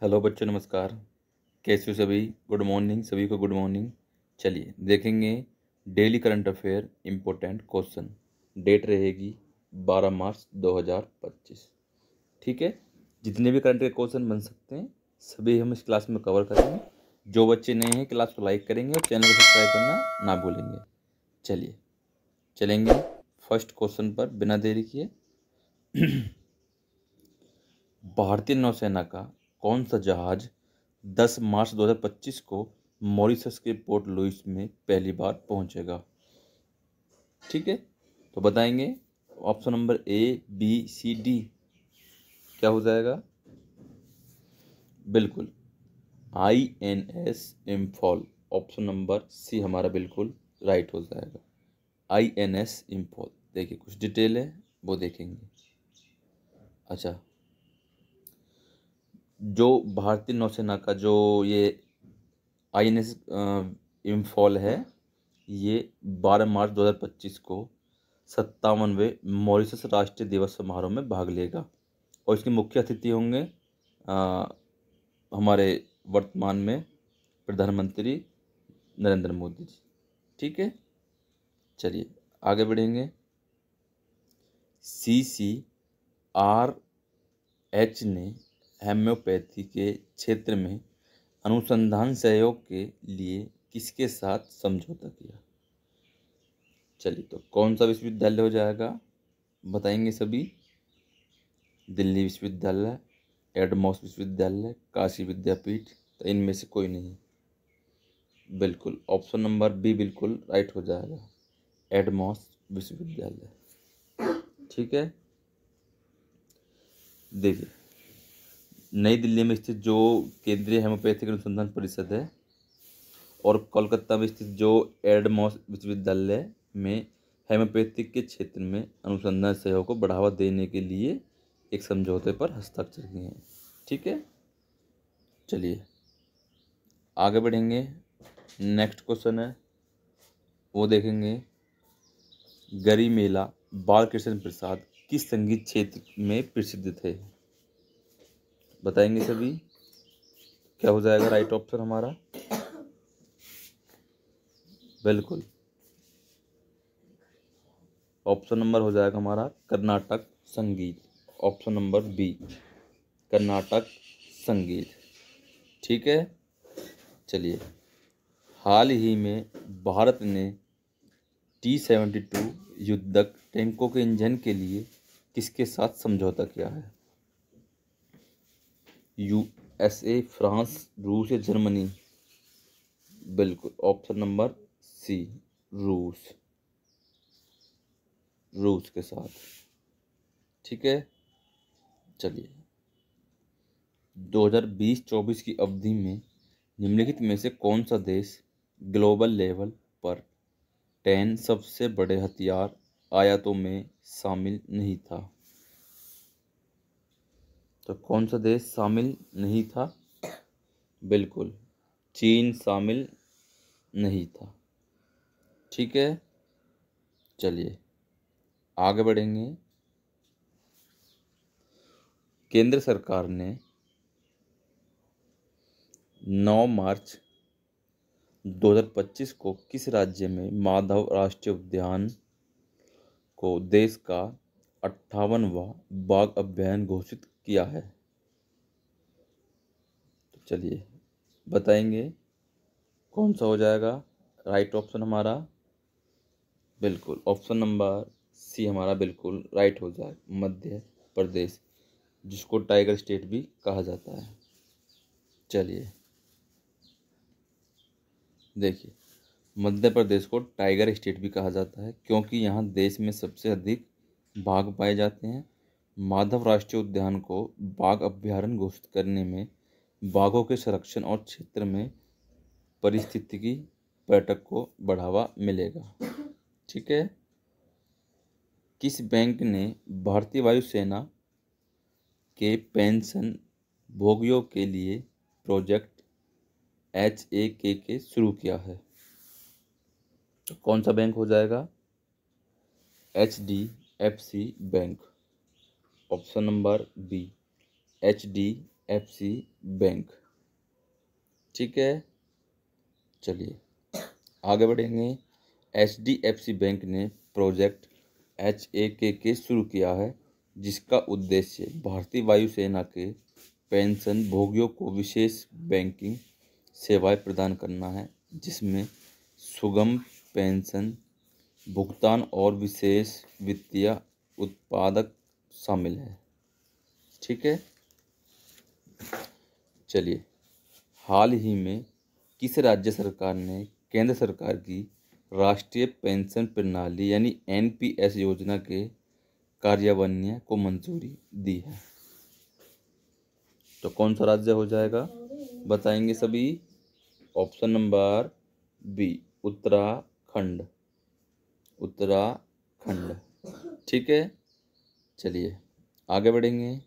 Hello बच्चों, नमस्कार। कैसे हो सभी? गुड मॉर्निंग, सभी को गुड मॉर्निंग। चलिए देखेंगे daily current affair important question. Date रहेगी 12 मार्च 2025। ठीक है। जितने भी करंट के क्वेश्चन बन सकते हैं सभी हम इस क्लास में कवर करेंगे। जो बच्चे नए हैं क्लास को लाइक करेंगे और चैनल को सब्सक्राइब करना ना भूलेंगे। चलिए चलेंगे फर्स्ट क्वेश्चन पर बिना देरी किए। भारतीय नौसेना का कौन सा जहाज 10 मार्च 2025 को मॉरिशस के पोर्ट लुइस में पहली बार पहुंचेगा? ठीक है, तो बताएंगे। Option number A, B, C, D क्या हो जाएगा? बिल्कुल INS Imphal. Option number C हमारा बिल्कुल राइट हो जाएगा। INS इम्फॉल। देखिए कुछ डिटेल है वो देखेंगे। अच्छा, जो भारतीय नौसेना का जो ये INS इम्फॉल है, ये 12 मार्च 2025 को 57वें मॉरिशस राष्ट्रीय दिवस समारोह में भाग लेगा और इसके मुख्य अतिथि होंगे अ, हमारे वर्तमान में प्रधानमंत्री नरेंद्र मोदी जी। ठीक है, चलिए आगे बढ़ेंगे। CCRH ने हेम्योपैथी के क्षेत्र में अनुसंधान सहयोग के लिए किसके साथ समझौता किया? चलिए, तो कौन सा विश्वविद्यालय हो जाएगा बताएंगे सभी। दिल्ली विश्वविद्यालय, एडमॉस विश्वविद्यालय, काशी विद्यापीठ, तो इनमें से कोई नहीं। बिल्कुल ऑप्शन नंबर बी बिल्कुल राइट हो जाएगा, एडमॉस विश्वविद्यालय। ठीक है, देखिए नई दिल्ली में स्थित जो केंद्रीय हेमोपैथिक अनुसंधान परिषद है और कोलकाता में स्थित जो एडमॉस विश्वविद्यालय में हेमोपैथिक के क्षेत्र में अनुसंधान सहयोग को बढ़ावा देने के लिए एक समझौते पर हस्ताक्षर किए हैं। ठीक है, चलिए आगे बढ़ेंगे। नेक्स्ट क्वेश्चन है वो देखेंगे। गरिमेला बालकृष्ण प्रसाद किस संगीत क्षेत्र में प्रसिद्ध थे? बताएंगे सभी। क्या हो जाएगा राइट ऑप्शन हमारा? बिल्कुल ऑप्शन नंबर हो जाएगा हमारा कर्नाटक संगीत। ऑप्शन नंबर बी, कर्नाटक संगीत। ठीक है, चलिए हाल ही में भारत ने T-72 युद्धक टैंकों के इंजन के लिए किसके साथ समझौता किया है? USA, फ्रांस, रूस या जर्मनी? बिल्कुल ऑप्शन नंबर सी, रूस। रूस के साथ। ठीक है, चलिए 2020-24 की अवधि में निम्नलिखित में से कौन सा देश ग्लोबल लेवल पर 10 सबसे बड़े हथियार आयातों में शामिल नहीं था? तो कौन सा देश शामिल नहीं था? बिल्कुल चीन शामिल नहीं था। ठीक है, चलिए आगे बढ़ेंगे। केंद्र सरकार ने 9 मार्च 2025 को किस राज्य में माधव राष्ट्रीय उद्यान को देश का 58वां बाघ अभयारण्य घोषित किया है? तो चलिए बताएंगे कौन सा हो जाएगा राइट ऑप्शन हमारा? बिल्कुल ऑप्शन नंबर सी हमारा बिल्कुल राइट हो जाएगा, मध्य प्रदेश, जिसको टाइगर स्टेट भी कहा जाता है। चलिए देखिए, मध्य प्रदेश को टाइगर स्टेट भी कहा जाता है क्योंकि यहाँ देश में सबसे अधिक बाघ पाए जाते हैं। माधव राष्ट्रीय उद्यान को बाघ अभयारण्य घोषित करने में बाघों के संरक्षण और क्षेत्र में पारिस्थितिकी पर्यटक को बढ़ावा मिलेगा। ठीक है, किस बैंक ने भारतीय वायुसेना के पेंशन भोगियों के लिए प्रोजेक्ट HAKK शुरू किया है? तो कौन सा बैंक हो जाएगा? HDFC bank. Option number B, HDFC F C bank. ठीक है, चलिए आगे बढ़ेंगे। H D F C bank ने प्रोजेक्ट HAKK शुरू किया है, जिसका उद्देश्य भारतीय वायुसेना के पेंशन भोगियों को विशेष बैंकिंग सेवाएं प्रदान करना है, जिसमें सुगम पेंशन भुगतान और विशेष वित्तीय उत्पादक शामिल है। ठीक है, चलिए हाल ही में किस राज्य सरकार ने केंद्र सरकार की राष्ट्रीय पेंशन प्रणाली यानी NPS योजना के कार्यान्वयन को मंजूरी दी है? तो कौन सा राज्य हो जाएगा, बताएंगे सभी। Option number B, Uttarakhand. Uttarakhand, ठीक है। चलिए आगे बढ़ेंगे।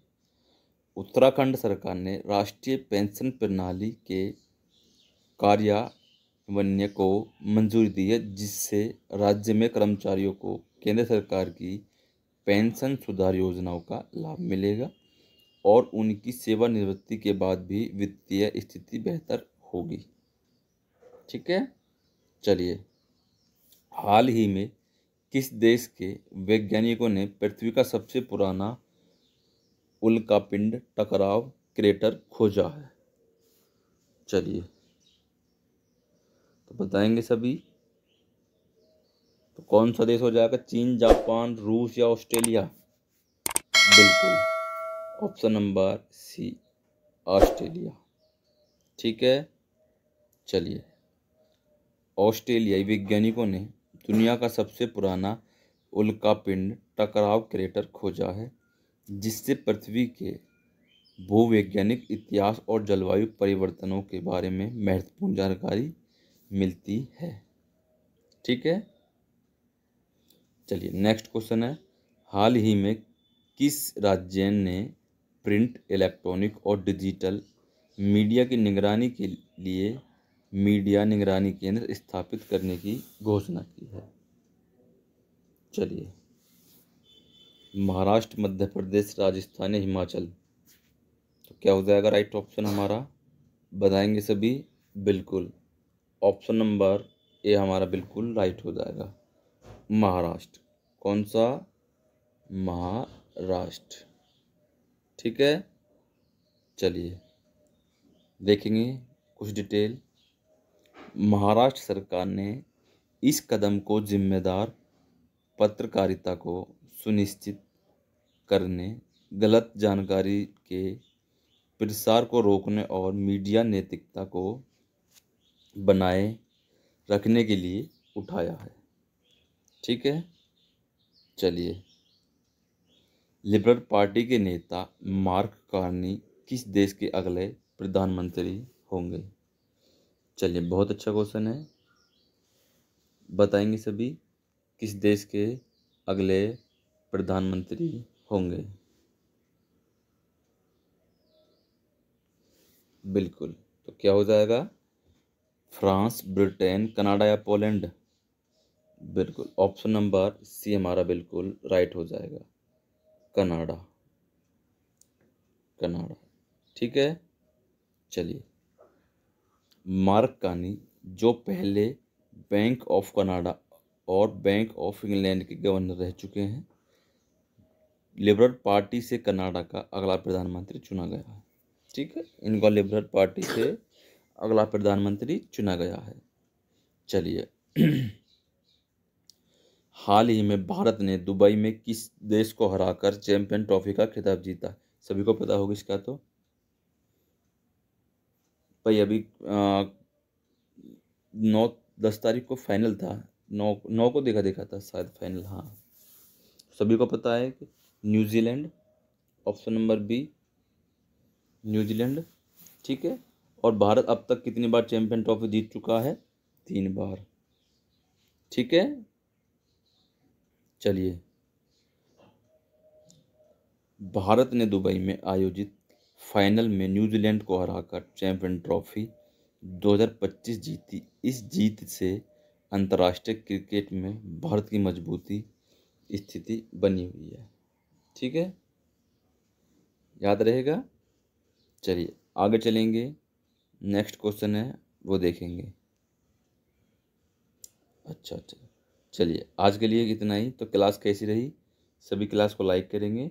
उत्तराखंड सरकार ने राष्ट्रीय पेंशन प्रणाली के कार्यान्वयन को मंजूरी दी है, जिससे राज्य में कर्मचारियों को केंद्र सरकार की पेंशन सुधार योजनाओं का लाभ मिलेगा और उनकी सेवानिवृत्ति के बाद भी वित्तीय स्थिति बेहतर होगी। ठीक है, चलिए हाल ही में किस देश के वैज्ञानिकों ने पृथ्वी का सबसे पुराना उल्कापिंड टकराव क्रेटर खोजा है? चलिए तो बताएंगे सभी। तो कौन सा देश हो जाएगा, चीन, जापान, रूस या ऑस्ट्रेलिया? बिल्कुल ऑप्शन नंबर सी, ऑस्ट्रेलिया। ठीक है, चलिए ऑस्ट्रेलियाई वैज्ञानिकों ने दुनिया का सबसे पुराना उल्कापिंड टकराव क्रेटर खोजा है, जिससे पृथ्वी के भूवैज्ञानिक इतिहास और जलवायु परिवर्तनों के बारे में महत्वपूर्ण जानकारी मिलती है। ठीक है, चलिए नेक्स्ट क्वेश्चन है, हाल ही में किस राज्य ने प्रिंट, इलेक्ट्रॉनिक और डिजिटल मीडिया की निगरानी के लिए मीडिया निगरानी केंद्र स्थापित करने की घोषणा की है? चलिए महाराष्ट्र, मध्य प्रदेश, राजस्थान या हिमाचल? तो क्या हो जाएगा राइट ऑप्शन हमारा, बताएंगे सभी। बिल्कुल ऑप्शन नंबर ए हमारा बिल्कुल राइट हो जाएगा, महाराष्ट्र। कौन सा, महाराष्ट्र। ठीक है, चलिए देखेंगे कुछ डिटेल। महाराष्ट्र सरकार ने इस कदम को जिम्मेदार पत्रकारिता को सुनिश्चित करने, गलत जानकारी के प्रसार को रोकने और मीडिया नैतिकता को बनाए रखने के लिए उठाया है। ठीक है, चलिए लिबरल पार्टी के नेता मार्क कार्नी किस देश के अगले प्रधानमंत्री होंगे? चलिए बहुत अच्छा क्वेश्चन है, बताएंगे सभी किस देश के अगले प्रधानमंत्री होंगे? बिल्कुल, तो क्या हो जाएगा, फ्रांस, ब्रिटेन, कनाडा या पोलैंड? बिल्कुल ऑप्शन नंबर सी हमारा बिल्कुल राइट हो जाएगा, कनाडा। कनाडा, ठीक है। चलिए मार्क कार्नी जो पहले बैंक ऑफ कनाडा और बैंक ऑफ इंग्लैंड के गवर्नर रह चुके हैं, लिबरल पार्टी से कनाडा का अगला प्रधानमंत्री चुना गया है। ठीक है, इनका लिबरल पार्टी से अगला प्रधानमंत्री चुना गया है। चलिए हाल ही में भारत ने दुबई में किस देश को हराकर चैंपियन ट्रॉफी का खिताब जीता? सभी को पता होगा इसका। तो भाई अभी 9-10 तारीख को फाइनल था, 9 को देखा था शायद फाइनल। हाँ सभी को पता है कि New Zealand, option number B, New Zealand. ठीक है, और भारत अब तक कितनी बार चैंपियन ट्रॉफी जीत चुका है? 3 बार। ठीक है, चलिए भारत ने दुबई में आयोजित फाइनल में न्यूजीलैंड को हराकर चैंपियन ट्रॉफी 2025 जीती। इस जीत से अंतर्राष्ट्रीय क्रिकेट में भारत की मजबूती स्थिति बनी हुई है। ठीक है, याद रहेगा। चलिए आगे चलेंगे, नेक्स्ट क्वेश्चन है वो देखेंगे। अच्छा, चलिए आज के लिए इतना ही। तो क्लास कैसी रही, सभी क्लास को लाइक करेंगे